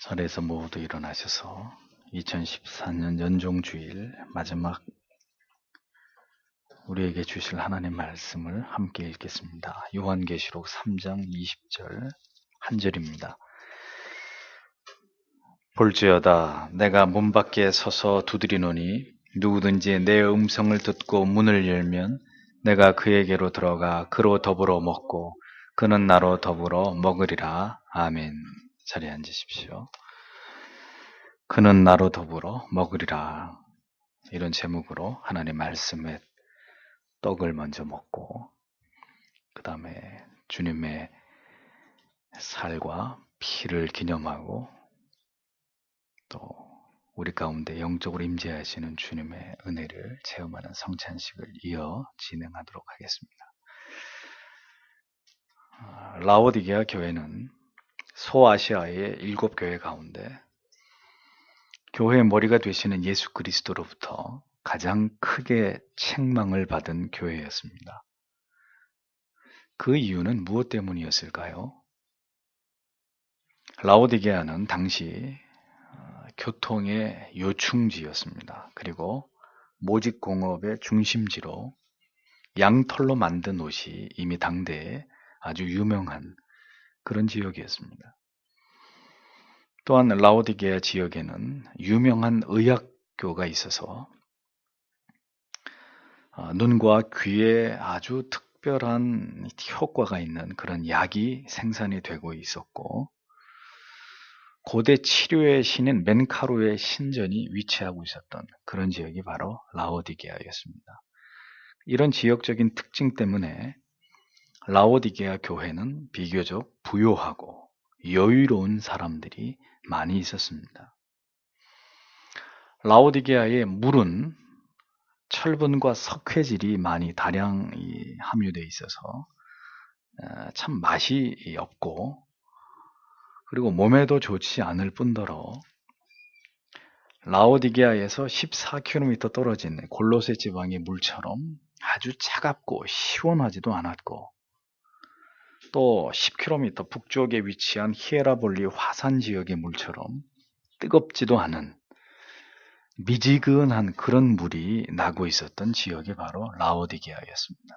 자리에서 모두 일어나셔서 2014년 연종주일 마지막 우리에게 주실 하나님 말씀을 함께 읽겠습니다. 요한계시록 3장 20절 한 절입니다. 볼지어다 내가 문 밖에 서서 두드리노니 누구든지 내 음성을 듣고 문을 열면 내가 그에게로 들어가 그로 더불어 먹고 그는 나로 더불어 먹으리라. 아멘. 자리에 앉으십시오. 그는 나로 더불어 먹으리라. 이런 제목으로 하나님 말씀의 떡을 먼저 먹고 그 다음에 주님의 살과 피를 기념하고 또 우리 가운데 영적으로 임재하시는 주님의 은혜를 체험하는 성찬식을 이어 진행하도록 하겠습니다. 라오디게아 교회는 소아시아의 7교회 가운데 교회의 머리가 되시는 예수 그리스도로부터 가장 크게 책망을 받은 교회였습니다. 그 이유는 무엇 때문이었을까요? 라오디게아는 당시 교통의 요충지였습니다. 그리고 모직공업의 중심지로 양털로 만든 옷이 이미 당대에 아주 유명한 그런 지역이었습니다. 또한 라오디게아 지역에는 유명한 의학교가 있어서 눈과 귀에 아주 특별한 효과가 있는 그런 약이 생산이 되고 있었고 고대 치료의 신인 멘카루의 신전이 위치하고 있었던 그런 지역이 바로 라오디게아였습니다. 이런 지역적인 특징 때문에 라오디게아 교회는 비교적 부유하고 여유로운 사람들이 많이 있었습니다. 라오디게아의 물은 철분과 석회질이 많이 다량 함유되어 있어서 참 맛이 없고 그리고 몸에도 좋지 않을 뿐더러 라오디게아에서 14km 떨어진 골로새 지방의 물처럼 아주 차갑고 시원하지도 않았고 또 10km 북쪽에 위치한 히에라볼리 화산 지역의 물처럼 뜨겁지도 않은 미지근한 그런 물이 나고 있었던 지역이 바로 라오디게아였습니다.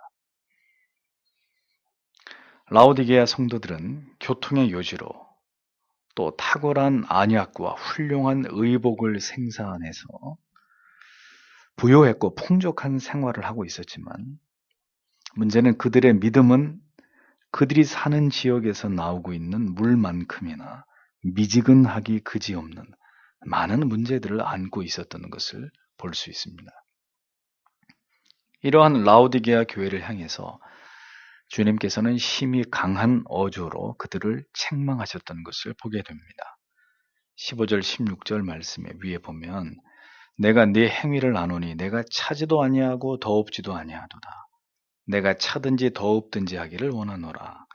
라오디게아 성도들은 교통의 요지로 또 탁월한 안약과 훌륭한 의복을 생산해서 부유했고 풍족한 생활을 하고 있었지만 문제는 그들의 믿음은 그들이 사는 지역에서 나오고 있는 물만큼이나 미지근하기 그지없는 많은 문제들을 안고 있었던 것을 볼 수 있습니다. 이러한 라오디게아 교회를 향해서 주님께서는 심히 강한 어조로 그들을 책망하셨던 것을 보게 됩니다. 15절 16절 말씀에 위에 보면 내가 네 행위를 아노니 내가 차지도 아니하고 더웁지도 아니하도다. 내가 차든지 더웁든지 하기를 원하노라.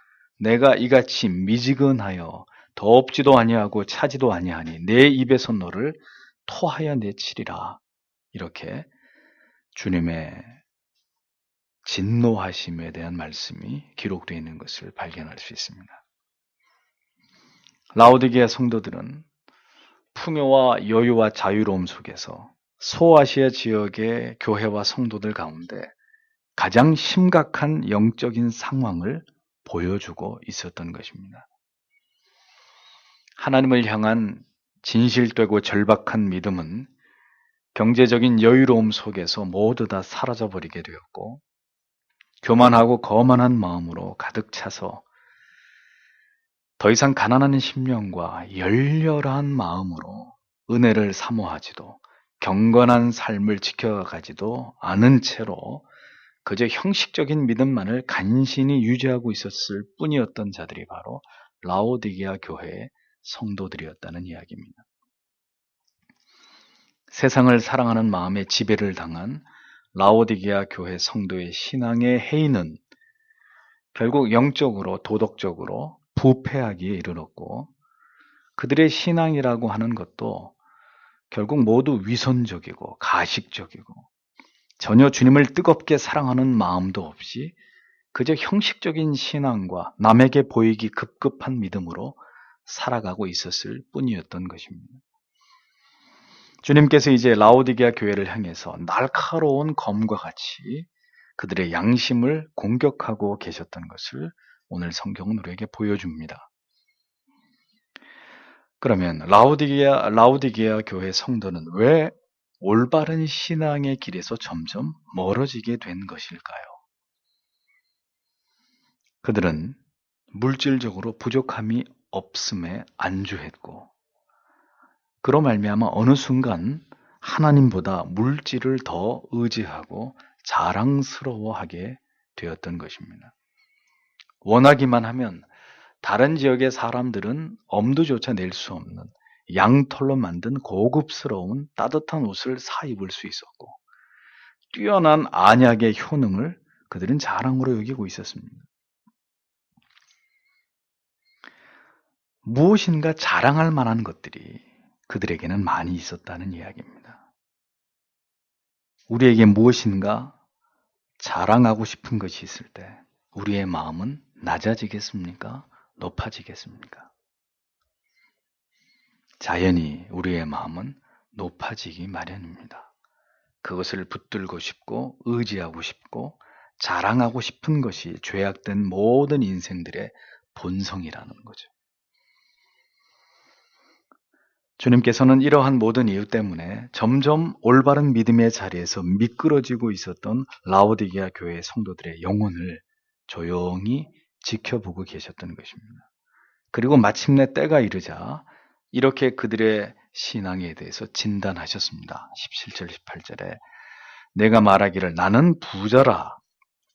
내가 이같이 미지근하여 더웁지도 아니하고 차지도 아니하니 내 입에서 너를 토하여 내치리라. 이렇게 주님의 진노하심에 대한 말씀이 기록되어 있는 것을 발견할 수 있습니다. 라오디게아 성도들은 풍요와 여유와 자유로움 속에서 소아시아 지역의 교회와 성도들 가운데 가장 심각한 영적인 상황을 보여주고 있었던 것입니다. 하나님을 향한 진실되고 절박한 믿음은 경제적인 여유로움 속에서 모두 다 사라져버리게 되었고 교만하고 거만한 마음으로 가득 차서 더 이상 가난한 심령과 열렬한 마음으로 은혜를 사모하지도 경건한 삶을 지켜가지도 않은 채로 그저 형식적인 믿음만을 간신히 유지하고 있었을 뿐이었던 자들이 바로 라오디게아 교회의 성도들이었다는 이야기입니다. 세상을 사랑하는 마음에 지배를 당한 라오디게아 교회 성도의 신앙의 해이는 결국 영적으로 도덕적으로 부패하기에 이르렀고 그들의 신앙이라고 하는 것도 결국 모두 위선적이고 가식적이고 전혀 주님을 뜨겁게 사랑하는 마음도 없이 그저 형식적인 신앙과 남에게 보이기 급급한 믿음으로 살아가고 있었을 뿐이었던 것입니다. 주님께서 이제 라오디게아 교회를 향해서 날카로운 검과 같이 그들의 양심을 공격하고 계셨던 것을 오늘 성경은 우리에게 보여줍니다. 그러면 라오디게아 교회 성도는 왜 올바른 신앙의 길에서 점점 멀어지게 된 것일까요? 그들은 물질적으로 부족함이 없음에 안주했고, 그로 말미암아 어느 순간 하나님보다 물질을 더 의지하고 자랑스러워하게 되었던 것입니다. 원하기만 하면 다른 지역의 사람들은 엄두조차 낼 수 없는 양털로 만든 고급스러운 따뜻한 옷을 사 입을 수 있었고, 뛰어난 안약의 효능을 그들은 자랑으로 여기고 있었습니다. 무엇인가 자랑할 만한 것들이 그들에게는 많이 있었다는 이야기입니다. 우리에게 무엇인가 자랑하고 싶은 것이 있을 때 우리의 마음은 낮아지겠습니까? 높아지겠습니까? 자연히 우리의 마음은 높아지기 마련입니다. 그것을 붙들고 싶고 의지하고 싶고 자랑하고 싶은 것이 죄악된 모든 인생들의 본성이라는 거죠. 주님께서는 이러한 모든 이유 때문에 점점 올바른 믿음의 자리에서 미끄러지고 있었던 라오디게아 교회의 성도들의 영혼을 조용히 지켜보고 계셨던 것입니다. 그리고 마침내 때가 이르자 이렇게 그들의 신앙에 대해서 진단하셨습니다. 17절, 18절에 내가 말하기를 나는 부자라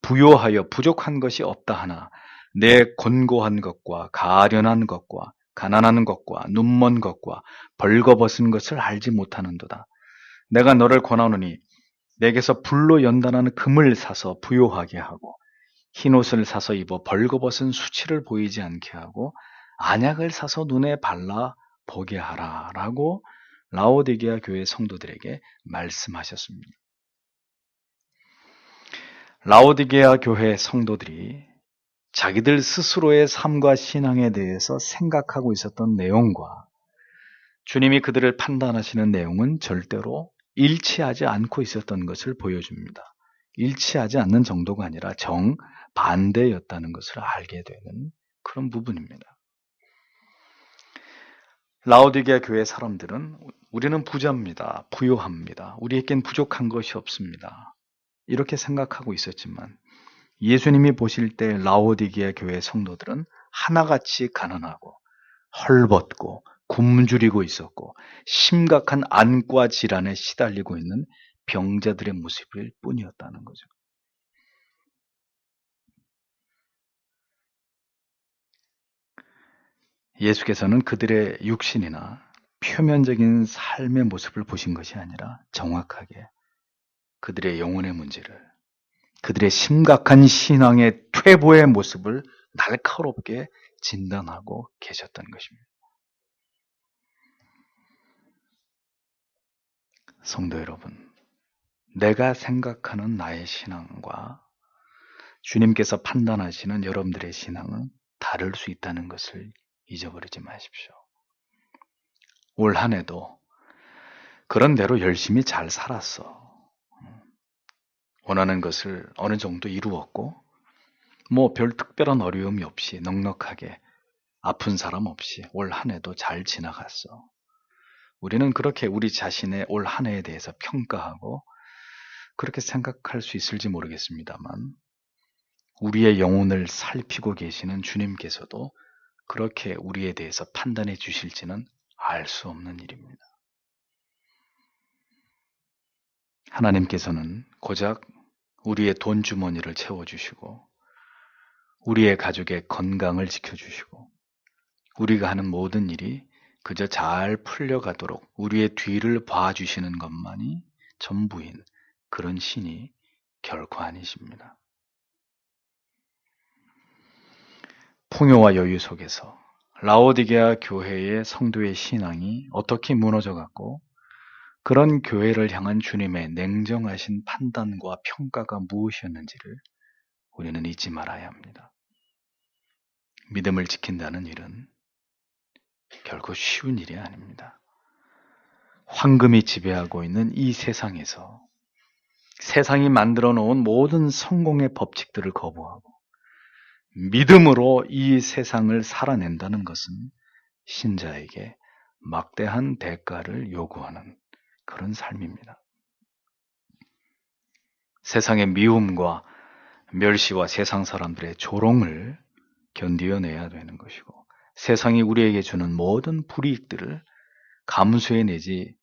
부요하여 부족한 것이 없다 하나 내 곤고한 것과 가련한 것과 가난한 것과 눈먼 것과 벌거벗은 것을 알지 못하는도다. 내가 너를 권하노니 내게서 불로 연단하는 금을 사서 부요하게 하고 흰옷을 사서 입어 벌거벗은 수치를 보이지 않게 하고 안약을 사서 눈에 발라 보게 하라 라고 라오디게아 교회 성도들에게 말씀하셨습니다. 라오디게아 교회 성도들이 자기들 스스로의 삶과 신앙에 대해서 생각하고 있었던 내용과 주님이 그들을 판단하시는 내용은 절대로 일치하지 않고 있었던 것을 보여줍니다. 일치하지 않는 정도가 아니라 정반대였다는 것을 알게 되는 그런 부분입니다. 라오디게아 교회 사람들은 우리는 부자입니다. 부요합니다. 우리에겐 부족한 것이 없습니다. 이렇게 생각하고 있었지만 예수님이 보실 때 라오디게아 교회 성도들은 하나같이 가난하고 헐벗고 굶주리고 있었고 심각한 안과 질환에 시달리고 있는 병자들의 모습일 뿐이었다는 거죠. 예수께서는 그들의 육신이나 표면적인 삶의 모습을 보신 것이 아니라 정확하게 그들의 영혼의 문제를, 그들의 심각한 신앙의 퇴보의 모습을 날카롭게 진단하고 계셨던 것입니다. 성도 여러분, 내가 생각하는 나의 신앙과 주님께서 판단하시는 여러분들의 신앙은 다를 수 있다는 것을 잊어버리지 마십시오. 올 한 해도 그런 대로 열심히 잘 살았어. 원하는 것을 어느 정도 이루었고 뭐 별 특별한 어려움이 없이 넉넉하게 아픈 사람 없이 올 한 해도 잘 지나갔어. 우리는 그렇게 우리 자신의 올 한 해에 대해서 평가하고 그렇게 생각할 수 있을지 모르겠습니다만 우리의 영혼을 살피고 계시는 주님께서도 그렇게 우리에 대해서 판단해 주실지는 알 수 없는 일입니다. 하나님께서는 고작 우리의 돈 주머니를 채워주시고 우리의 가족의 건강을 지켜주시고 우리가 하는 모든 일이 그저 잘 풀려가도록 우리의 뒤를 봐주시는 것만이 전부인 그런 신이 결코 아니십니다. 풍요와 여유 속에서 라오디게아 교회의 성도의 신앙이 어떻게 무너져갔고 그런 교회를 향한 주님의 냉정하신 판단과 평가가 무엇이었는지를 우리는 잊지 말아야 합니다. 믿음을 지킨다는 일은 결코 쉬운 일이 아닙니다. 황금이 지배하고 있는 이 세상에서 세상이 만들어 놓은 모든 성공의 법칙들을 거부하고 믿음으로 이 세상을 살아낸다는 것은 신자에게 막대한 대가를 요구하는 그런 삶입니다. 세상의 미움과 멸시와 세상 사람들의 조롱을 견디어내야 되는 것이고, 세상이 우리에게 주는 모든 불이익들을 감수해내지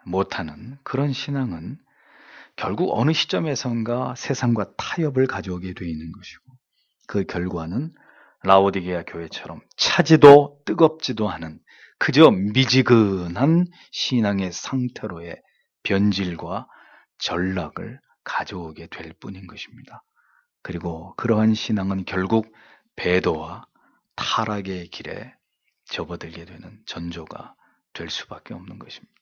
못하는 그런 신앙은 결국 어느 시점에선가 세상과 타협을 가져오게 되어 있는 것이고, 그 결과는 라오디게아 교회처럼 차지도 뜨겁지도 않은 그저 미지근한 신앙의 상태로의 변질과 전락을 가져오게 될 뿐인 것입니다. 그리고 그러한 신앙은 결국 배도와 타락의 길에 접어들게 되는 전조가 될 수밖에 없는 것입니다.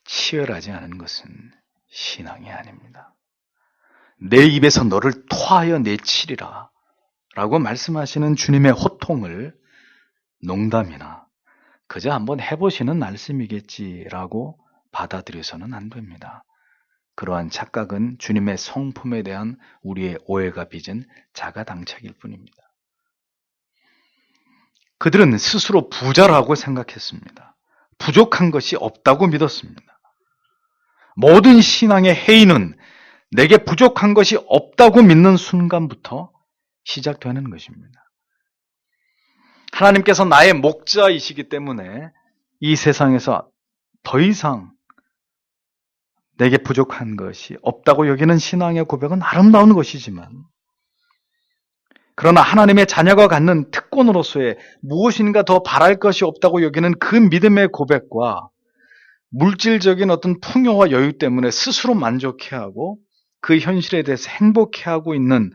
치열하지 않은 것은 신앙이 아닙니다. 내 입에서 너를 토하여 내치리라 라고 말씀하시는 주님의 호통을 농담이나 그저 한번 해보시는 말씀이겠지라고 받아들여서는 안 됩니다. 그러한 착각은 주님의 성품에 대한 우리의 오해가 빚은 자가당착일 뿐입니다. 그들은 스스로 부자라고 생각했습니다. 부족한 것이 없다고 믿었습니다. 모든 신앙의 해이는 내게 부족한 것이 없다고 믿는 순간부터 시작되는 것입니다. 하나님께서 나의 목자이시기 때문에 이 세상에서 더 이상 내게 부족한 것이 없다고 여기는 신앙의 고백은 아름다운 것이지만, 그러나 하나님의 자녀가 갖는 특권으로서의 무엇인가 더 바랄 것이 없다고 여기는 그 믿음의 고백과 물질적인 어떤 풍요와 여유 때문에 스스로 만족해하고 그 현실에 대해서 행복해하고 있는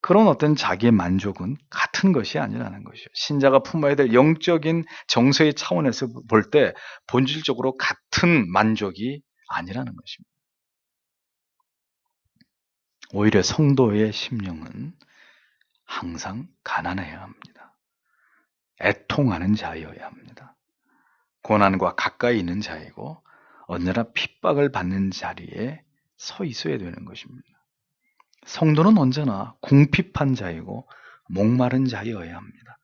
그런 어떤 자기의 만족은 같은 것이 아니라는 것이죠. 신자가 품어야 될 영적인 정서의 차원에서 볼 때 본질적으로 같은 만족이 아니라는 것입니다. 오히려 성도의 심령은 항상 가난해야 합니다. 애통하는 자여야 합니다. 고난과 가까이 있는 자이고 언제나 핍박을 받는 자리에 서 있어야 되는 것입니다. 성도는 언제나 궁핍한 자이고 목마른 자여야 합니다.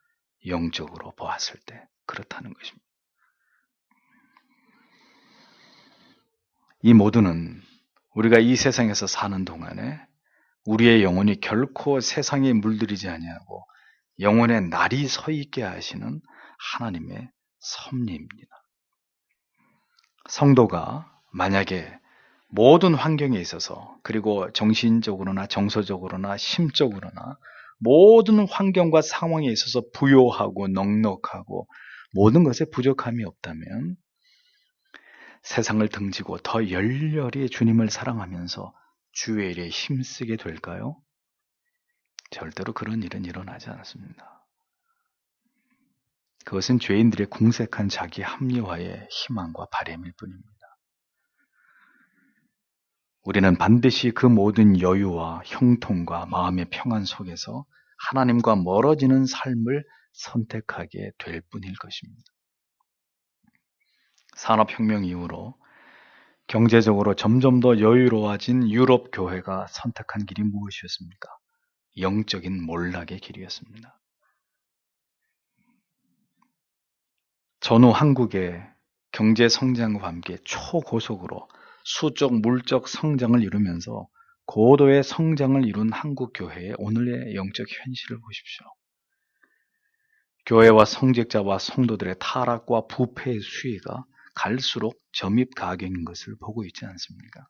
영적으로 보았을 때 그렇다는 것입니다. 이 모두는 우리가 이 세상에서 사는 동안에 우리의 영혼이 결코 세상에 물들이지 아니하고 영혼의 날이 서 있게 하시는 하나님의 섭리입니다. 성도가 만약에 모든 환경에 있어서, 그리고 정신적으로나 정서적으로나 심적으로나 모든 환경과 상황에 있어서 부요하고 넉넉하고 모든 것에 부족함이 없다면 세상을 등지고 더 열렬히 주님을 사랑하면서 주의 일에 힘쓰게 될까요? 절대로 그런 일은 일어나지 않습니다. 그것은 죄인들의 궁색한 자기 합리화의 희망과 바람일 뿐입니다. 우리는 반드시 그 모든 여유와 형통과 마음의 평안 속에서 하나님과 멀어지는 삶을 선택하게 될 뿐일 것입니다. 산업혁명 이후로 경제적으로 점점 더 여유로워진 유럽 교회가 선택한 길이 무엇이었습니까? 영적인 몰락의 길이었습니다. 전후 한국의 경제 성장과 함께 초고속으로 수적, 물적 성장을 이루면서 고도의 성장을 이룬 한국 교회의 오늘의 영적 현실을 보십시오. 교회와 성직자와 성도들의 타락과 부패의 수위가 갈수록 점입가격인 것을 보고 있지 않습니까?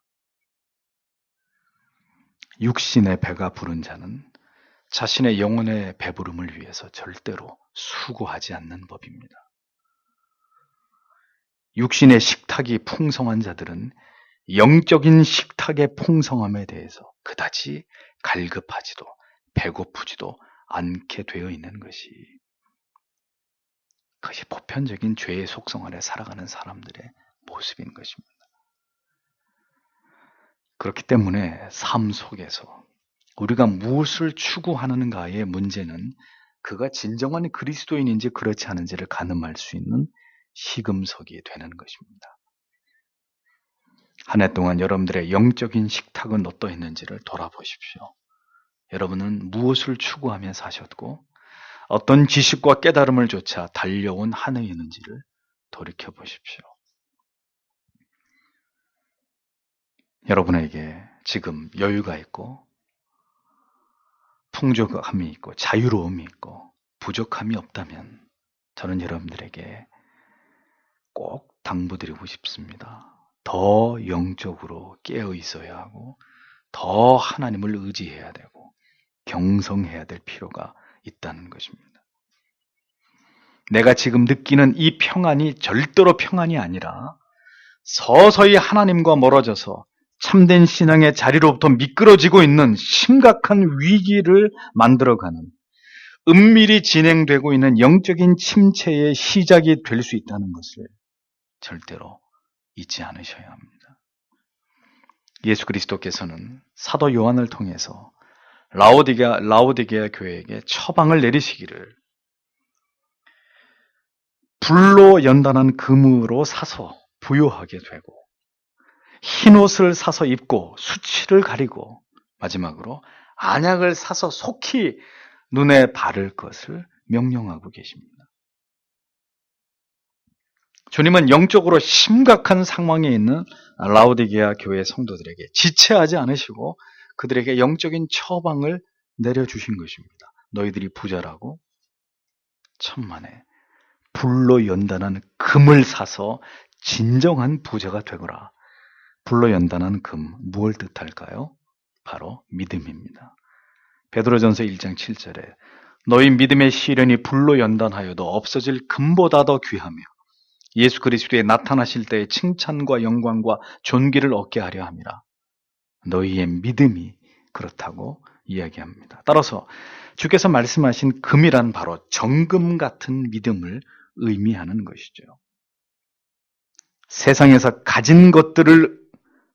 육신의 배가 부른 자는 자신의 영혼의 배부름을 위해서 절대로 수고하지 않는 법입니다. 육신의 식탁이 풍성한 자들은 영적인 식탁의 풍성함에 대해서 그다지 갈급하지도 배고프지도 않게 되어 있는 그것이 보편적인 죄의 속성 아래 살아가는 사람들의 모습인 것입니다. 그렇기 때문에 삶 속에서 우리가 무엇을 추구하는가의 문제는 그가 진정한 그리스도인인지 그렇지 않은지를 가늠할 수 있는 시금석이 되는 것입니다. 한 해 동안 여러분들의 영적인 식탁은 어떠했는지를 돌아보십시오. 여러분은 무엇을 추구하며 사셨고 어떤 지식과 깨달음을 쫓아 달려온 한 해였는지를 돌이켜보십시오. 여러분에게 지금 여유가 있고 풍족함이 있고 자유로움이 있고 부족함이 없다면 저는 여러분들에게 꼭 당부드리고 싶습니다. 더 영적으로 깨어 있어야 하고 더 하나님을 의지해야 되고 경성해야 될 필요가 있다는 것입니다. 내가 지금 느끼는 이 평안이 절대로 평안이 아니라 서서히 하나님과 멀어져서 참된 신앙의 자리로부터 미끄러지고 있는 심각한 위기를 만들어가는 은밀히 진행되고 있는 영적인 침체의 시작이 될 수 있다는 것을 절대로 잊지 않으셔야 합니다. 예수 그리스도께서는 사도 요한을 통해서 라오디게아 교회에게 처방을 내리시기를 불로 연단한 금으로 사서 부요하게 되고 흰 옷을 사서 입고 수치를 가리고 마지막으로 안약을 사서 속히 눈에 바를 것을 명령하고 계십니다. 주님은 영적으로 심각한 상황에 있는 라오디게아 교회 성도들에게 지체하지 않으시고 그들에게 영적인 처방을 내려주신 것입니다. 너희들이 부자라고 천만에 불로 연단한 금을 사서 진정한 부자가 되거라. 불로 연단한 금, 무엇을 뜻할까요? 바로 믿음입니다. 베드로전서 1장 7절에 너희 믿음의 시련이 불로 연단하여도 없어질 금보다 더 귀하며 예수 그리스도에 나타나실 때의 칭찬과 영광과 존귀를 얻게 하려 함이라. 너희의 믿음이 그렇다고 이야기합니다. 따라서 주께서 말씀하신 금이란 바로 정금 같은 믿음을 의미하는 것이죠. 세상에서 가진 것들을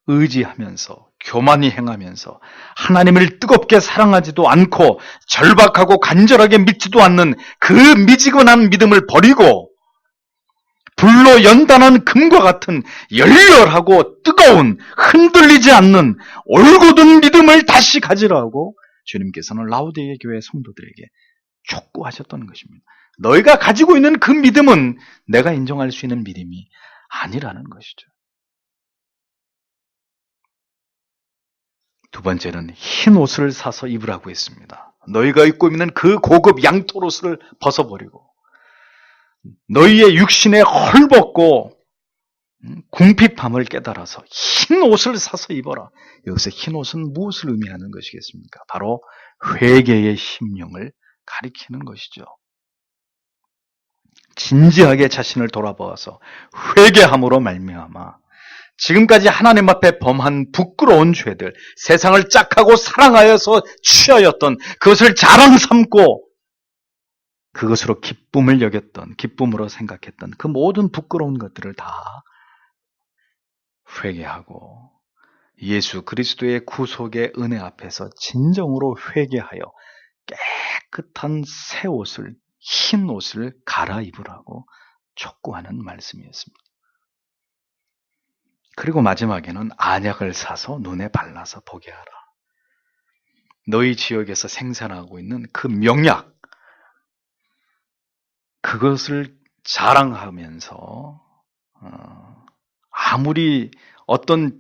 의지하면서 교만히 행하면서 하나님을 뜨겁게 사랑하지도 않고 절박하고 간절하게 믿지도 않는 그 미지근한 믿음을 버리고 불로 연단한 금과 같은 열렬하고 뜨거운 흔들리지 않는 올곧은 믿음을 다시 가지라고 주님께서는 라오디게아 교회 성도들에게 촉구하셨던 것입니다. 너희가 가지고 있는 그 믿음은 내가 인정할 수 있는 믿음이 아니라는 것이죠. 두 번째는 흰 옷을 사서 입으라고 했습니다. 너희가 입고 있는 그 고급 양털 옷을 벗어버리고 너희의 육신에 헐벗고 궁핍함을 깨달아서 흰 옷을 사서 입어라. 여기서 흰 옷은 무엇을 의미하는 것이겠습니까? 바로 회개의 심령을 가리키는 것이죠. 진지하게 자신을 돌아보아서 회개함으로 말미암아 지금까지 하나님 앞에 범한 부끄러운 죄들, 세상을 짝하고 사랑하여서 취하였던 그것을 자랑 삼고 그것으로 기쁨을 여겼던, 기쁨으로 생각했던 그 모든 부끄러운 것들을 다 회개하고 예수 그리스도의 구속의 은혜 앞에서 진정으로 회개하여 깨끗한 새 옷을, 흰 옷을 갈아입으라고 촉구하는 말씀이었습니다. 그리고 마지막에는 안약을 사서 눈에 발라서 보게 하라. 너희 지역에서 생산하고 있는 그 명약, 그것을 자랑하면서 아무리 어떤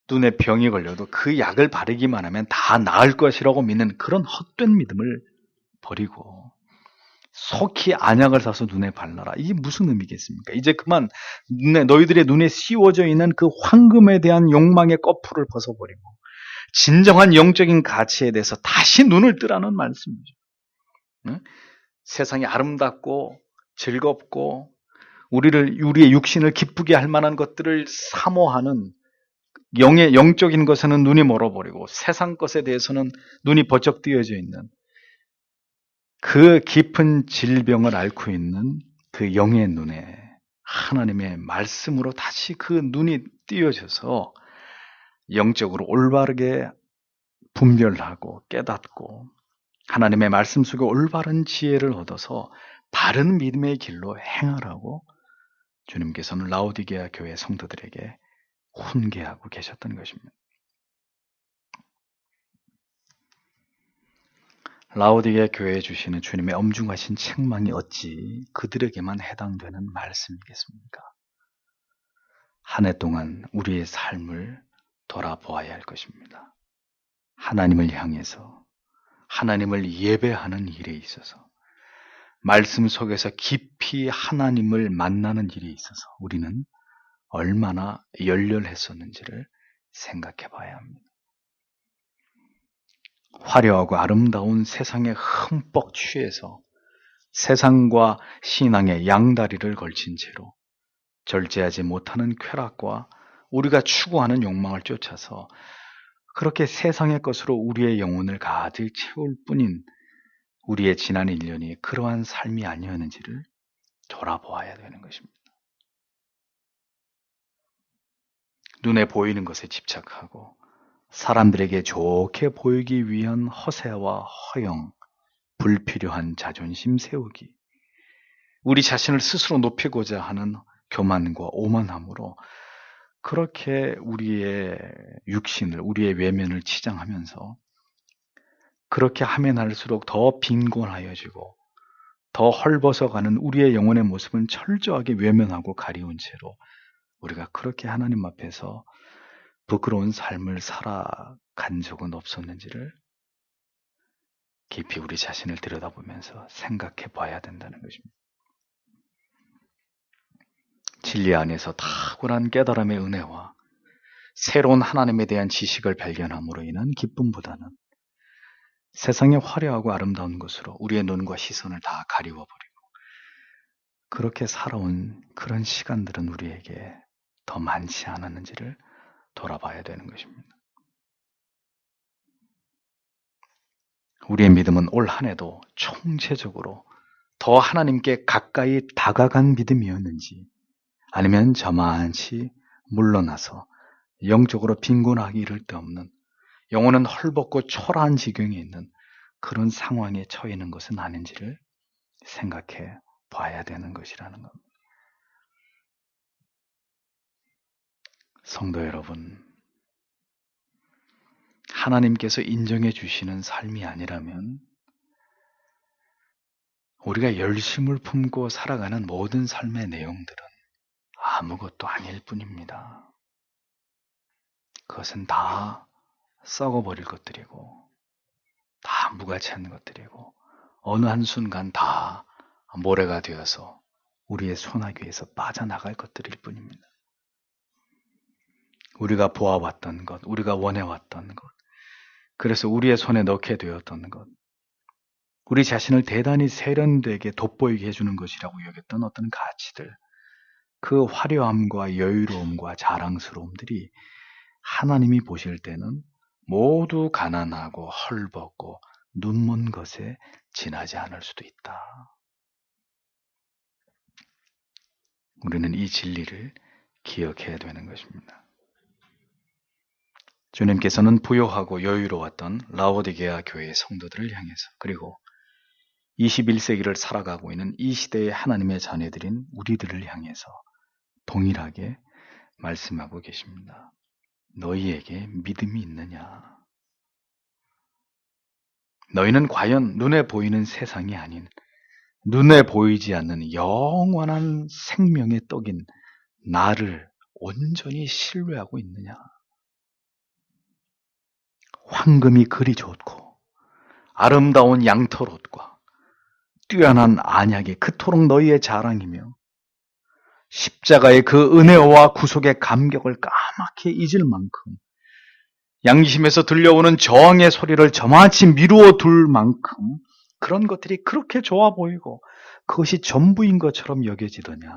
눈에 병이 걸려도 그 약을 바르기만 하면 다 나을 것이라고 믿는 그런 헛된 믿음을 버리고 속히 안약을 사서 눈에 발라라. 이게 무슨 의미겠습니까? 이제 그만 너희들의 눈에 씌워져 있는 그 황금에 대한 욕망의 꺼풀을 벗어버리고 진정한 영적인 가치에 대해서 다시 눈을 뜨라는 말씀이죠. 세상이 아름답고 즐겁고 우리의 육신을 기쁘게 할 만한 것들을 사모하는 영적인 것에는 눈이 멀어버리고 세상 것에 대해서는 눈이 번쩍 뜨여져 있는 그 깊은 질병을 앓고 있는 그 영의 눈에 하나님의 말씀으로 다시 그 눈이 띄어져서 영적으로 올바르게 분별하고 깨닫고 하나님의 말씀 속에 올바른 지혜를 얻어서 바른 믿음의 길로 행하라고 주님께서는 라오디게아 교회 성도들에게 훈계하고 계셨던 것입니다. 라오디게아 교회에 주시는 주님의 엄중하신 책망이 어찌 그들에게만 해당되는 말씀이겠습니까? 한 해 동안 우리의 삶을 돌아보아야 할 것입니다. 하나님을 향해서 하나님을 예배하는 일에 있어서 말씀 속에서 깊이 하나님을 만나는 일에 있어서 우리는 얼마나 열렬했었는지를 생각해 봐야 합니다. 화려하고 아름다운 세상에 흠뻑 취해서 세상과 신앙의 양다리를 걸친 채로 절제하지 못하는 쾌락과 우리가 추구하는 욕망을 쫓아서 그렇게 세상의 것으로 우리의 영혼을 가득 채울 뿐인 우리의 지난 1년이 그러한 삶이 아니었는지를 돌아보아야 되는 것입니다. 눈에 보이는 것에 집착하고 사람들에게 좋게 보이기 위한 허세와 허영, 불필요한 자존심 세우기, 우리 자신을 스스로 높이고자 하는 교만과 오만함으로 그렇게 우리의 육신을, 우리의 외면을 치장하면서 그렇게 하면 할수록 더 빈곤하여지고 더 헐벗어가는 우리의 영혼의 모습은 철저하게 외면하고 가리운 채로 우리가 그렇게 하나님 앞에서 부끄러운 삶을 살아간 적은 없었는지를 깊이 우리 자신을 들여다보면서 생각해 봐야 된다는 것입니다. 진리 안에서 탁월한 깨달음의 은혜와 새로운 하나님에 대한 지식을 발견함으로 인한 기쁨보다는 세상의 화려하고 아름다운 것으로 우리의 눈과 시선을 다 가리워버리고 그렇게 살아온 그런 시간들은 우리에게 더 많지 않았는지를 돌아봐야 되는 것입니다. 우리의 믿음은 올 한 해도 총체적으로 더 하나님께 가까이 다가간 믿음이었는지 아니면 저만치 물러나서 영적으로 빈곤하기 이를 데 없는 영혼은 헐벗고 초라한 지경에 있는 그런 상황에 처해 있는 것은 아닌지를 생각해 봐야 되는 것이라는 겁니다. 성도 여러분, 하나님께서 인정해 주시는 삶이 아니라면 우리가 열심을 품고 살아가는 모든 삶의 내용들은 아무것도 아닐 뿐입니다. 그것은 다 썩어버릴 것들이고 다 무가치한 것들이고 어느 한순간 다 모래가 되어서 우리의 소나기에서 빠져나갈 것들일 뿐입니다. 우리가 보아왔던 것, 우리가 원해왔던 것, 그래서 우리의 손에 넣게 되었던 것, 우리 자신을 대단히 세련되게 돋보이게 해주는 것이라고 여겼던 어떤 가치들, 그 화려함과 여유로움과 자랑스러움들이 하나님이 보실 때는 모두 가난하고 헐벗고 눈먼 것에 지나지 않을 수도 있다. 우리는 이 진리를 기억해야 되는 것입니다. 주님께서는 부요하고 여유로웠던 라오디게아 교회의 성도들을 향해서 그리고 21세기를 살아가고 있는 이 시대의 하나님의 자녀들인 우리들을 향해서 동일하게 말씀하고 계십니다. 너희에게 믿음이 있느냐? 너희는 과연 눈에 보이는 세상이 아닌 눈에 보이지 않는 영원한 생명의 떡인 나를 온전히 신뢰하고 있느냐? 황금이 그리 좋고 아름다운 양털옷과 뛰어난 안약이 그토록 너희의 자랑이며 십자가의 그 은혜와 구속의 감격을 까맣게 잊을 만큼 양심에서 들려오는 저항의 소리를 저마치 미루어 둘 만큼 그런 것들이 그렇게 좋아 보이고 그것이 전부인 것처럼 여겨지더냐.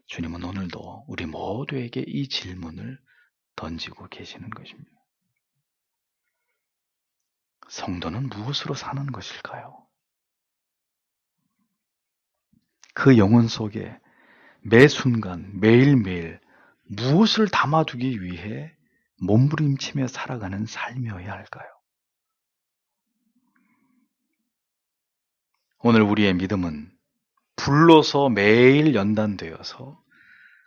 주님은 오늘도 우리 모두에게 이 질문을 던지고 계시는 것입니다. 성도는 무엇으로 사는 것일까요? 그 영혼 속에 매 순간 매일매일 무엇을 담아두기 위해 몸부림치며 살아가는 삶이어야 할까요? 오늘 우리의 믿음은 불로서 매일 연단되어서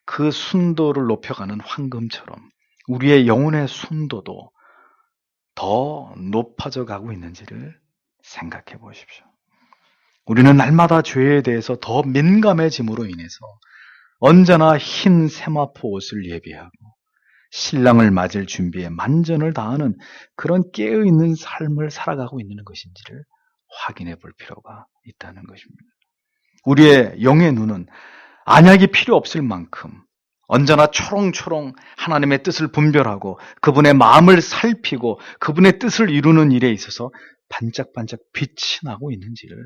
그 순도를 높여가는 황금처럼 우리의 영혼의 순도도 더 높아져 가고 있는지를 생각해 보십시오. 우리는 날마다 죄에 대해서 더 민감해짐으로 인해서 언제나 흰 세마포 옷을 예비하고 신랑을 맞을 준비에 만전을 다하는 그런 깨어있는 삶을 살아가고 있는 것인지를 확인해 볼 필요가 있다는 것입니다. 우리의 영의 눈은 안약이 필요 없을 만큼 언제나 초롱초롱 하나님의 뜻을 분별하고 그분의 마음을 살피고 그분의 뜻을 이루는 일에 있어서 반짝반짝 빛이 나고 있는지를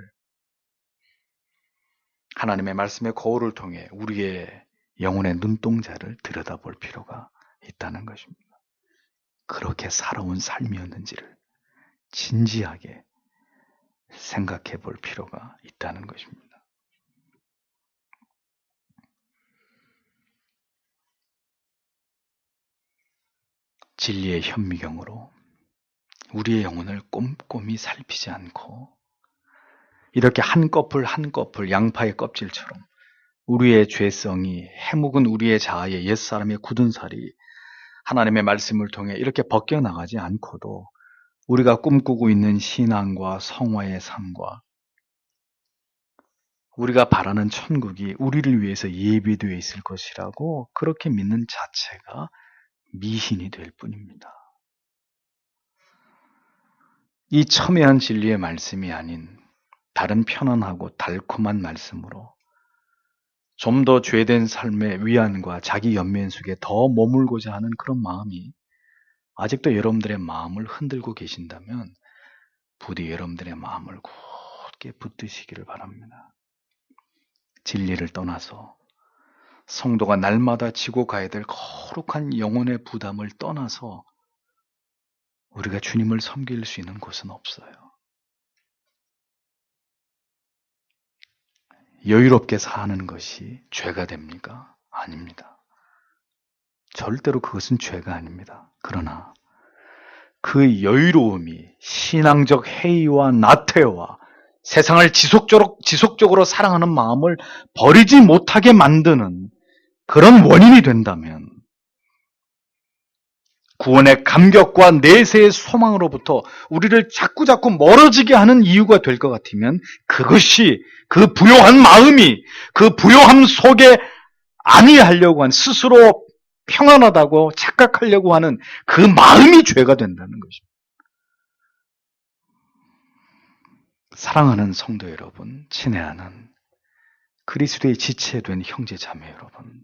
하나님의 말씀의 거울을 통해 우리의 영혼의 눈동자를 들여다볼 필요가 있다는 것입니다. 그렇게 살아온 삶이었는지를 진지하게 생각해 볼 필요가 있다는 것입니다. 진리의 현미경으로 우리의 영혼을 꼼꼼히 살피지 않고 이렇게 한꺼풀 한꺼풀 양파의 껍질처럼 우리의 죄성이 해묵은 우리의 자아의 옛사람의 굳은 살이 하나님의 말씀을 통해 이렇게 벗겨나가지 않고도 우리가 꿈꾸고 있는 신앙과 성화의 삶과 우리가 바라는 천국이 우리를 위해서 예비되어 있을 것이라고 그렇게 믿는 자체가 미신이 될 뿐입니다. 이 첨예한 진리의 말씀이 아닌 다른 편안하고 달콤한 말씀으로 좀 더 죄된 삶의 위안과 자기 연민 속에 더 머물고자 하는 그런 마음이 아직도 여러분들의 마음을 흔들고 계신다면 부디 여러분들의 마음을 굳게 붙드시기를 바랍니다. 진리를 떠나서 성도가 날마다 지고 가야 될 거룩한 영혼의 부담을 떠나서 우리가 주님을 섬길 수 있는 곳은 없어요. 여유롭게 사는 것이 죄가 됩니까? 아닙니다. 절대로 그것은 죄가 아닙니다. 그러나 그 여유로움이 신앙적 해이와 나태와 세상을 지속적으로 사랑하는 마음을 버리지 못하게 만드는 그런 원인이 된다면 구원의 감격과 내세의 소망으로부터 우리를 자꾸자꾸 멀어지게 하는 이유가 될 것 같으면 그것이 그 부요한 마음이 그 부요함 속에 안위하려고 한 스스로 평안하다고 착각하려고 하는 그 마음이 죄가 된다는 것입니다. 사랑하는 성도 여러분, 친애하는 그리스도의 지체된 형제 자매 여러분,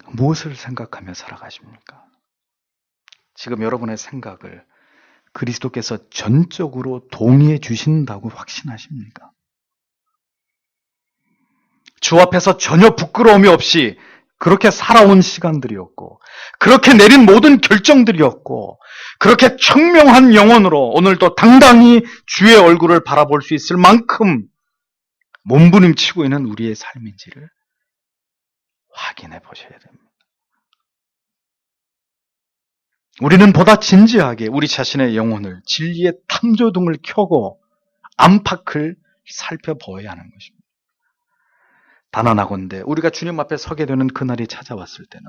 무엇을 생각하며 살아가십니까? 지금 여러분의 생각을 그리스도께서 전적으로 동의해 주신다고 확신하십니까? 주 앞에서 전혀 부끄러움이 없이 그렇게 살아온 시간들이었고 그렇게 내린 모든 결정들이었고 그렇게 청명한 영혼으로 오늘도 당당히 주의 얼굴을 바라볼 수 있을 만큼 몸부림치고 있는 우리의 삶인지를 확인해 보셔야 됩니다. 우리는 보다 진지하게 우리 자신의 영혼을 진리의 탐조등을 켜고 안팎을 살펴보아야 하는 것입니다. 단언하건대 우리가 주님 앞에 서게 되는 그날이 찾아왔을 때는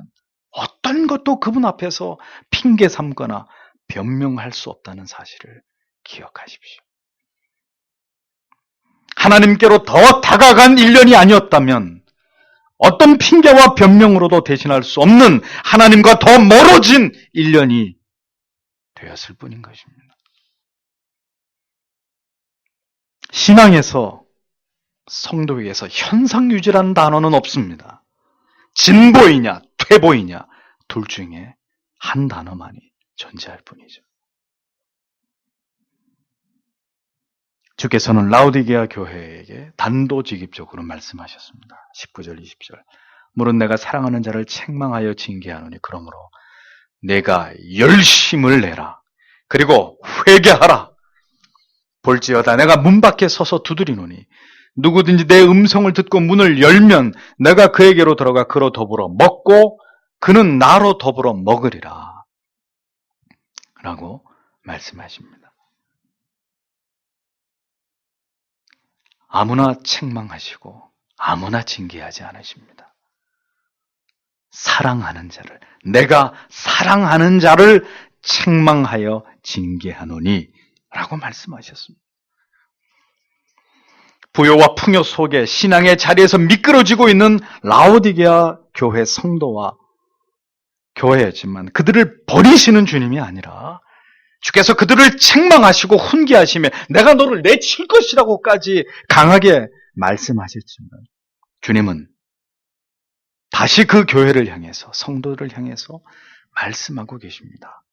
어떤 것도 그분 앞에서 핑계 삼거나 변명할 수 없다는 사실을 기억하십시오. 하나님께로 더 다가간 일년이 아니었다면 어떤 핑계와 변명으로도 대신할 수 없는 하나님과 더 멀어진 일년이 되었을 뿐인 것입니다. 신앙에서 성도에게서 현상유지라는 단어는 없습니다. 진보이냐 퇴보이냐 둘 중에 한 단어만이 존재할 뿐이죠. 주께서는 라오디게아 교회에게 단도직입적으로 말씀하셨습니다. 19절 20절 물은 내가 사랑하는 자를 책망하여 징계하노니 그러므로 내가 열심을 내라. 그리고 회개하라. 볼지어다 내가 문 밖에 서서 두드리노니 누구든지 내 음성을 듣고 문을 열면 내가 그에게로 들어가 그로 더불어 먹고 그는 나로 더불어 먹으리라. 라고 말씀하십니다. 아무나 책망하시고 아무나 징계하지 않으십니다. 사랑하는 자를, 내가 사랑하는 자를 책망하여 징계하노니 라고 말씀하셨습니다. 부요와 풍요 속에 신앙의 자리에서 미끄러지고 있는 라오디게아 교회 성도와 교회였지만 그들을 버리시는 주님이 아니라 주께서 그들을 책망하시고 훈계하시며 내가 너를 내칠 것이라고까지 강하게 말씀하셨지만 주님은 다시 그 교회를 향해서, 성도들을 향해서 말씀하고 계십니다.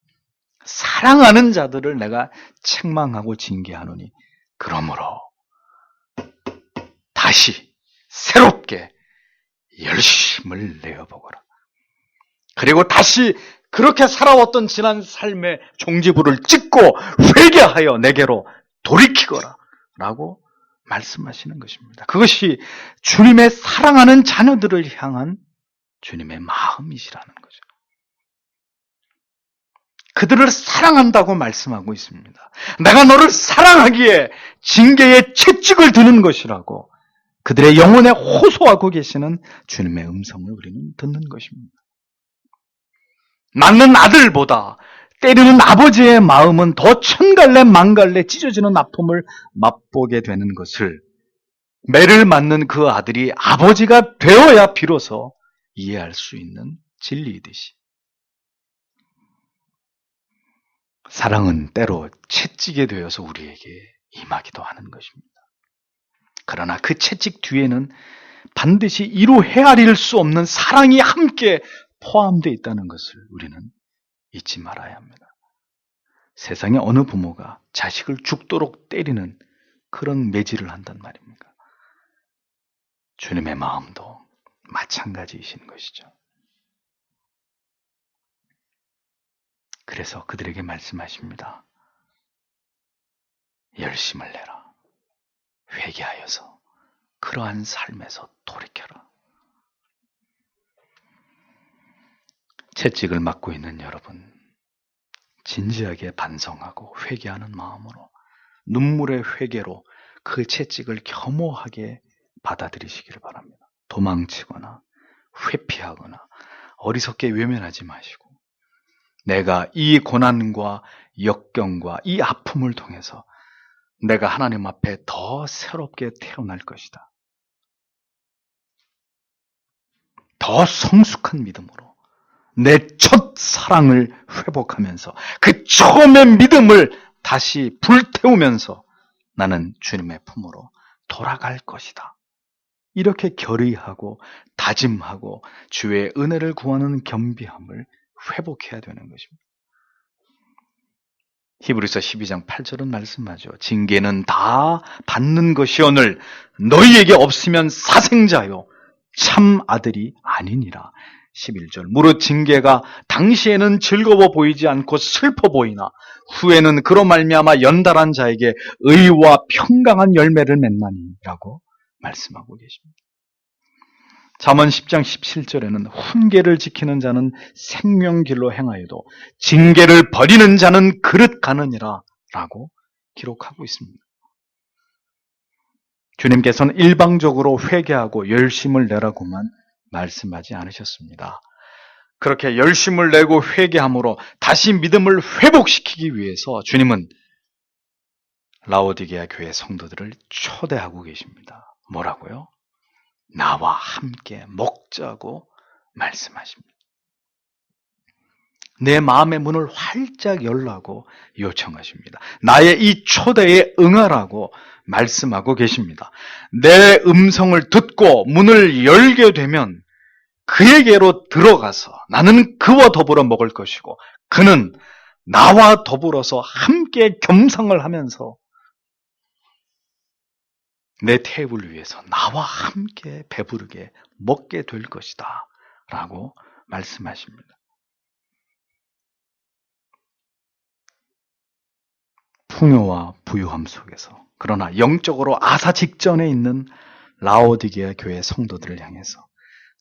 사랑하는 자들을 내가 책망하고 징계하노니 그러므로 다시 새롭게 열심을 내어보거라. 그리고 다시 그렇게 살아왔던 지난 삶의 종지부를 찍고 회개하여 내게로 돌이키거라 라고 말씀하시는 것입니다. 그것이 주님의 사랑하는 자녀들을 향한 주님의 마음이시라는 거죠. 그들을 사랑한다고 말씀하고 있습니다. 내가 너를 사랑하기에 징계의 채찍을 드는 것이라고 그들의 영혼에 호소하고 계시는 주님의 음성을 우리는 듣는 것입니다. 낳는 아들보다 때리는 아버지의 마음은 더 천갈래 만갈래 찢어지는 아픔을 맛보게 되는 것을 매를 맞는 그 아들이 아버지가 되어야 비로소 이해할 수 있는 진리이듯이 사랑은 때로 채찍이 되어서 우리에게 임하기도 하는 것입니다. 그러나 그 채찍 뒤에는 반드시 이루 헤아릴 수 없는 사랑이 함께 포함되어 있다는 것을 우리는 잊지 말아야 합니다. 세상에 어느 부모가 자식을 죽도록 때리는 그런 매질을 한단 말입니까? 주님의 마음도 마찬가지이신 것이죠. 그래서 그들에게 말씀하십니다. 열심을 내라. 회개하여서 그러한 삶에서 돌이켜라. 채찍을 맞고 있는 여러분, 진지하게 반성하고 회개하는 마음으로 눈물의 회개로 그 채찍을 겸허하게 받아들이시기를 바랍니다. 도망치거나 회피하거나 어리석게 외면하지 마시고 내가 이 고난과 역경과 이 아픔을 통해서 내가 하나님 앞에 더 새롭게 태어날 것이다. 더 성숙한 믿음으로 내 첫 사랑을 회복하면서 그 처음의 믿음을 다시 불태우면서 나는 주님의 품으로 돌아갈 것이다. 이렇게 결의하고 다짐하고 주의 은혜를 구하는 겸비함을 회복해야 되는 것입니다. 히브리서 12장 8절은 말씀하죠. 징계는 다 받는 것이오늘 너희에게 없으면 사생자요 참 아들이 아니니라. 11절 무릇 징계가 당시에는 즐거워 보이지 않고 슬퍼 보이나 후에는 그로 말미암아 연달한 자에게 의와 평강한 열매를 맺나니라고 말씀하고 계십니다. 잠언 10장 17절에는 훈계를 지키는 자는 생명길로 행하여도 징계를 버리는 자는 그릇 가느니라 라고 기록하고 있습니다. 주님께서는 일방적으로 회개하고 열심을 내라고만 말씀하지 않으셨습니다. 그렇게 열심을 내고 회개함으로 다시 믿음을 회복시키기 위해서 주님은 라오디게아 교회 성도들을 초대하고 계십니다. 뭐라고요? 나와 함께 먹자고 말씀하십니다. 내 마음의 문을 활짝 열라고 요청하십니다. 나의 이 초대에 응하라고 말씀하고 계십니다. 내 음성을 듣고 문을 열게 되면 그에게로 들어가서 나는 그와 더불어 먹을 것이고 그는 나와 더불어서 함께 겸상을 하면서 내 테이블 위에서 나와 함께 배부르게 먹게 될 것이다 라고 말씀하십니다. 풍요와 부유함 속에서 그러나 영적으로 아사 직전에 있는 라오디게아 교회 성도들을 향해서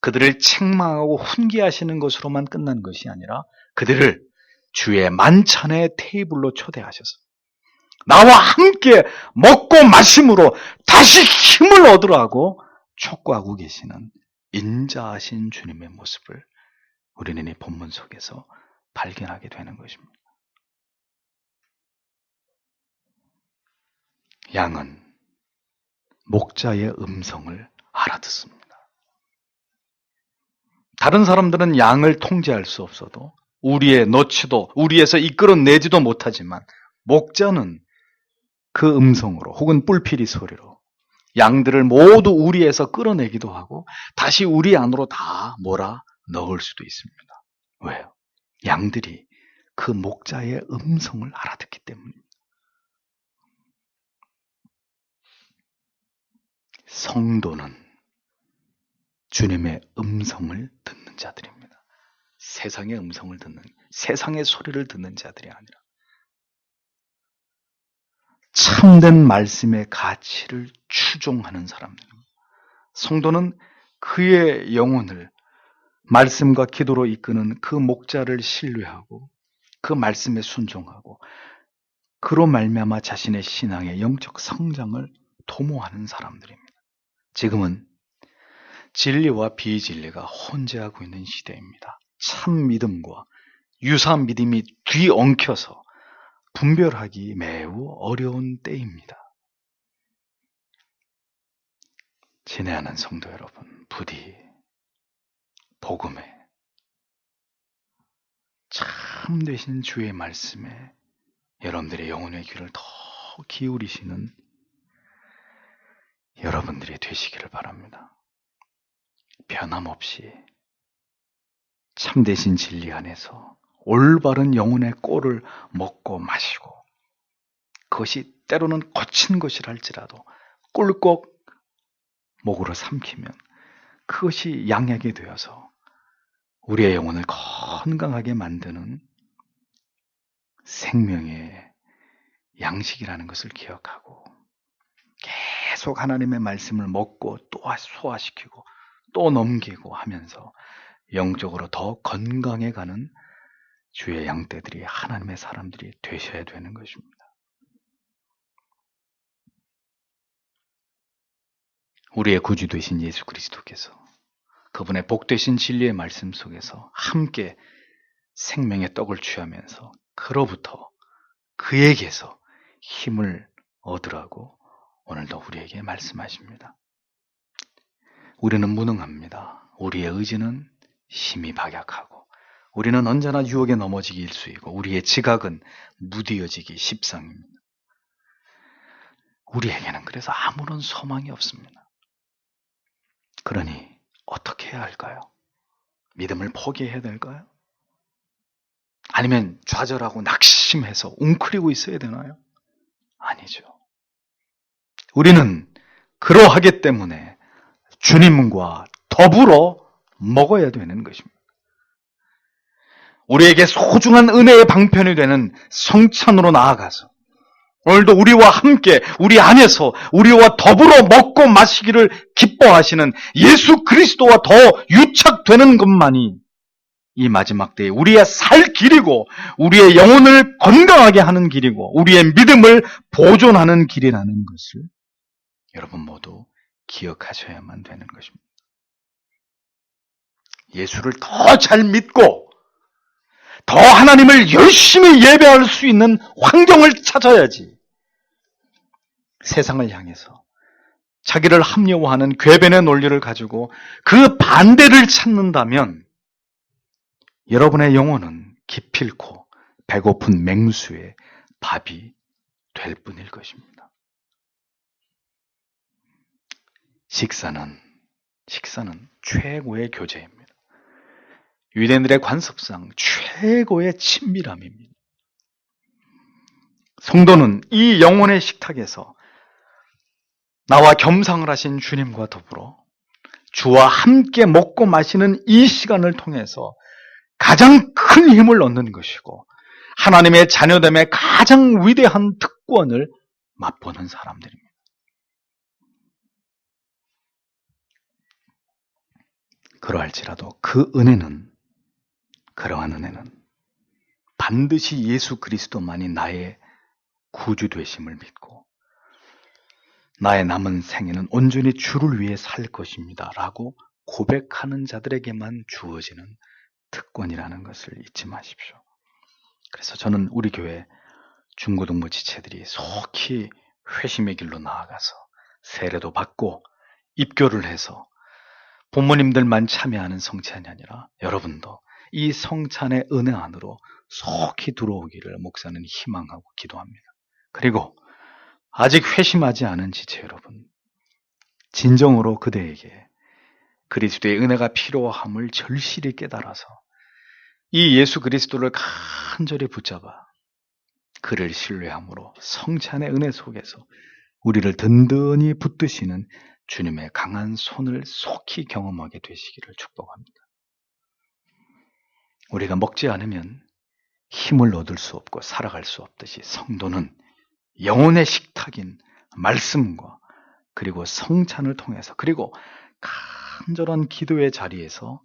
그들을 책망하고 훈계하시는 것으로만 끝난 것이 아니라 그들을 주의 만찬의 테이블로 초대하셔서 나와 함께 먹고 마심으로 다시 힘을 얻으라고 촉구하고 계시는 인자하신 주님의 모습을 우리는 이 본문 속에서 발견하게 되는 것입니다. 양은 목자의 음성을 알아듣습니다. 다른 사람들은 양을 통제할 수 없어도 우리에 넣지도 우리에서 이끌어내지도 못하지만 목자는 그 음성으로 혹은 뿔피리 소리로 양들을 모두 우리에서 끌어내기도 하고 다시 우리 안으로 다 몰아 넣을 수도 있습니다. 왜요? 양들이 그 목자의 음성을 알아듣기 때문입니다. 성도는 주님의 음성을 듣는 자들입니다. 세상의 음성을 듣는, 세상의 소리를 듣는 자들이 아니라 참된 말씀의 가치를 추종하는 사람들입니다. 성도는 그의 영혼을 말씀과 기도로 이끄는 그 목자를 신뢰하고 그 말씀에 순종하고 그로 말미암아 자신의 신앙의 영적 성장을 도모하는 사람들입니다. 지금은 진리와 비진리가 혼재하고 있는 시대입니다. 참 믿음과 유사 믿음이 뒤엉켜서 분별하기 매우 어려운 때입니다. 친애하는 성도 여러분, 부디 복음에 참되신 주의 말씀에 여러분들의 영혼의 귀를 더 기울이시는 여러분들이 되시기를 바랍니다. 변함없이 참되신 진리 안에서 올바른 영혼의 꼴을 먹고 마시고 그것이 때로는 거친 것이랄지라도 꿀꺽 목으로 삼키면 그것이 양약이 되어서 우리의 영혼을 건강하게 만드는 생명의 양식이라는 것을 기억하고 계속 하나님의 말씀을 먹고 또 소화시키고 또 넘기고 하면서 영적으로 더 건강해가는 주의 양떼들이 하나님의 사람들이 되셔야 되는 것입니다. 우리의 구주 되신 예수 그리스도께서 그분의 복되신 진리의 말씀 속에서 함께 생명의 떡을 취하면서 그로부터 그에게서 힘을 얻으라고 오늘도 우리에게 말씀하십니다. 우리는 무능합니다. 우리의 의지는 심히 박약하고 우리는 언제나 유혹에 넘어지기 일쑤이고 우리의 지각은 무디어지기 십상입니다. 우리에게는 그래서 아무런 소망이 없습니다. 그러니 어떻게 해야 할까요? 믿음을 포기해야 될까요? 아니면 좌절하고 낙심해서 웅크리고 있어야 되나요? 아니죠. 우리는 그러하기 때문에 주님과 더불어 먹어야 되는 것입니다. 우리에게 소중한 은혜의 방편이 되는 성찬으로 나아가서 오늘도 우리와 함께 우리 안에서 우리와 더불어 먹고 마시기를 기뻐하시는 예수 그리스도와 더 유착되는 것만이 이 마지막 때에 우리의 살 길이고 우리의 영혼을 건강하게 하는 길이고 우리의 믿음을 보존하는 길이라는 것을 여러분 모두 기억하셔야만 되는 것입니다. 예수를 더 잘 믿고 더 하나님을 열심히 예배할 수 있는 환경을 찾아야지 세상을 향해서 자기를 합리화하는 궤변의 논리를 가지고 그 반대를 찾는다면 여러분의 영혼은 기필코 배고픈 맹수의 밥이 될 뿐일 것입니다. 식사는 최고의 교제입니다. 유대인들의 관습상 최고의 친밀함입니다. 성도는 이 영혼의 식탁에서 나와 겸상을 하신 주님과 더불어 주와 함께 먹고 마시는 이 시간을 통해서 가장 큰 힘을 얻는 것이고 하나님의 자녀됨의 가장 위대한 특권을 맛보는 사람들입니다. 그러할지라도 그러한 은혜는 반드시 예수 그리스도만이 나의 구주 되심을 믿고 나의 남은 생에는 온전히 주를 위해 살 것입니다 라고 고백하는 자들에게만 주어지는 특권이라는 것을 잊지 마십시오. 그래서 저는 우리 교회 중고등부 지체들이 속히 회심의 길로 나아가서 세례도 받고 입교를 해서 부모님들만 참여하는 성찬이 아니라 여러분도 이 성찬의 은혜 안으로 속히 들어오기를 목사는 희망하고 기도합니다. 그리고 아직 회심하지 않은 지체 여러분, 진정으로 그대에게 그리스도의 은혜가 필요함을 절실히 깨달아서 이 예수 그리스도를 간절히 붙잡아 그를 신뢰함으로 성찬의 은혜 속에서 우리를 든든히 붙드시는 주님의 강한 손을 속히 경험하게 되시기를 축복합니다. 우리가 먹지 않으면 힘을 얻을 수 없고 살아갈 수 없듯이 성도는 영혼의 식탁인 말씀과 그리고 성찬을 통해서 그리고 간절한 기도의 자리에서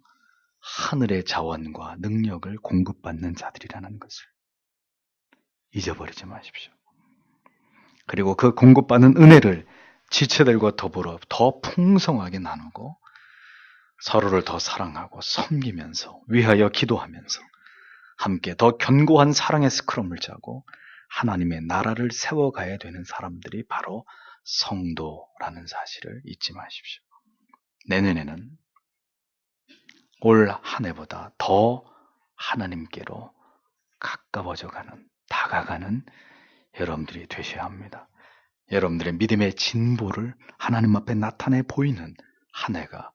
하늘의 자원과 능력을 공급받는 자들이라는 것을 잊어버리지 마십시오. 그리고 그 공급받는 은혜를 지체들과 더불어 더 풍성하게 나누고 서로를 더 사랑하고 섬기면서 위하여 기도하면서 함께 더 견고한 사랑의 스크럼을 짜고 하나님의 나라를 세워가야 되는 사람들이 바로 성도라는 사실을 잊지 마십시오. 내년에는 올 한 해보다 더 하나님께로 가까워져가는, 다가가는 여러분들이 되셔야 합니다. 여러분들의 믿음의 진보를 하나님 앞에 나타내 보이는 한 해가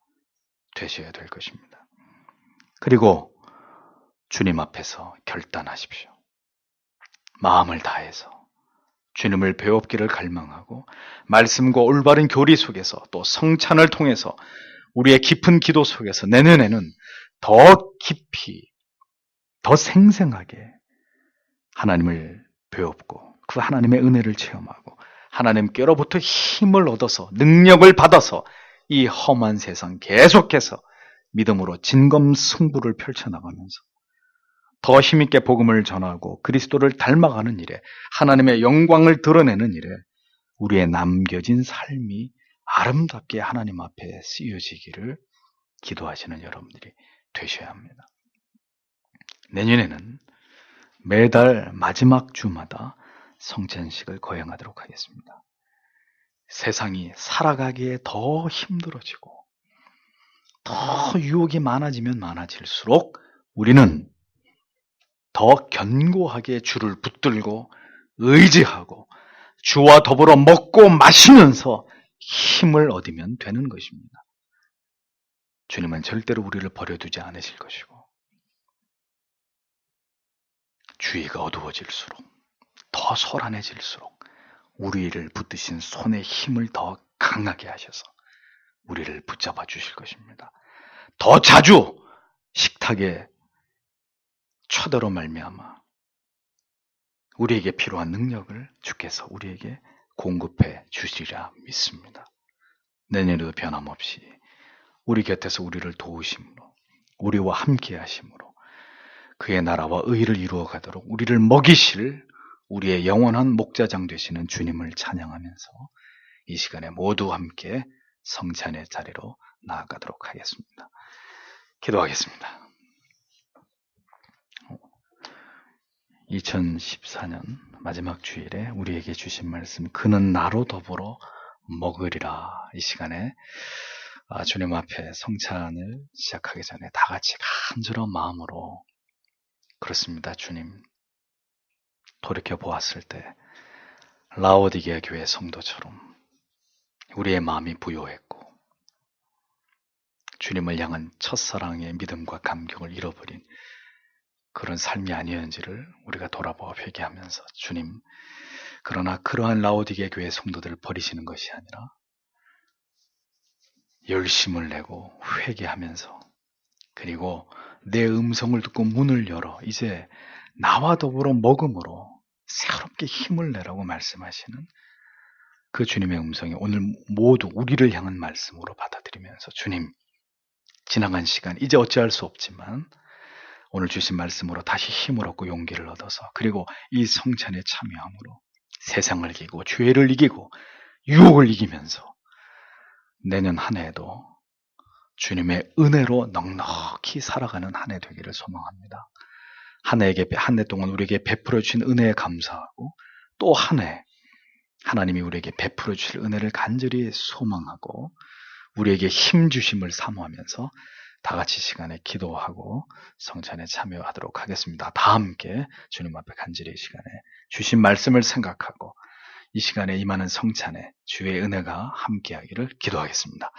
되셔야 될 것입니다. 그리고 주님 앞에서 결단하십시오. 마음을 다해서 주님을 배웁기를 갈망하고 말씀과 올바른 교리 속에서 또 성찬을 통해서 우리의 깊은 기도 속에서 내년에는 더 깊이, 더 생생하게 하나님을 배웠고 그 하나님의 은혜를 체험하고 하나님께로부터 힘을 얻어서 능력을 받아서 이 험한 세상 계속해서 믿음으로 진검승부를 펼쳐나가면서 더 힘있게 복음을 전하고 그리스도를 닮아가는 일에 하나님의 영광을 드러내는 일에 우리의 남겨진 삶이 아름답게 하나님 앞에 쓰여지기를 기도하시는 여러분들이 되셔야 합니다. 내년에는 매달 마지막 주마다 성찬식을 거행하도록 하겠습니다. 세상이 살아가기에 더 힘들어지고 더 유혹이 많아지면 많아질수록 우리는 더 견고하게 주를 붙들고 의지하고 주와 더불어 먹고 마시면서 힘을 얻으면 되는 것입니다. 주님은 절대로 우리를 버려두지 않으실 것이고 주의가 어두워질수록 더 소란해질수록 우리를 붙드신 손의 힘을 더 강하게 하셔서 우리를 붙잡아 주실 것입니다. 더 자주 식탁에 초대로 말미암아 우리에게 필요한 능력을 주께서 우리에게 공급해 주시리라 믿습니다. 내년에도 변함없이 우리 곁에서 우리를 도우심으로 우리와 함께 하심으로 그의 나라와 의를 이루어 가도록 우리를 먹이실 우리의 영원한 목자장 되시는 주님을 찬양하면서 이 시간에 모두 함께 성찬의 자리로 나아가도록 하겠습니다. 기도하겠습니다. 2014년 마지막 주일에 우리에게 주신 말씀, 그는 나로 더불어 먹으리라. 이 시간에 주님 앞에 성찬을 시작하기 전에 다 같이 간절한 마음으로, 그렇습니다. 주님, 돌이켜 보았을 때 라오디게아 교회 성도처럼 우리의 마음이 부요했고 주님을 향한 첫사랑의 믿음과 감격을 잃어버린 그런 삶이 아니었는지를 우리가 돌아보아 회개하면서, 주님, 그러나 그러한 라오디게아 교회 성도들을 버리시는 것이 아니라 열심을 내고 회개하면서, 그리고 내 음성을 듣고 문을 열어 이제 나와 더불어 먹음으로 새롭게 힘을 내라고 말씀하시는 그 주님의 음성이 오늘 모두 우리를 향한 말씀으로 받아들이면서, 주님, 지나간 시간 이제 어찌할 수 없지만 오늘 주신 말씀으로 다시 힘을 얻고 용기를 얻어서 그리고 이 성찬에 참여함으로 세상을 이기고 죄를 이기고 유혹을 이기면서 내년 한 해에도 주님의 은혜로 넉넉히 살아가는 한 해 되기를 소망합니다. 한 해 동안 우리에게 베풀어 주신 은혜에 감사하고 또 한 해 하나님이 우리에게 베풀어 주실 은혜를 간절히 소망하고 우리에게 힘 주심을 사모하면서 다 같이 시간에 기도하고 성찬에 참여하도록 하겠습니다. 다 함께 주님 앞에 간절히 이 시간에 주신 말씀을 생각하고 이 시간에 임하는 성찬에 주의 은혜가 함께하기를 기도하겠습니다.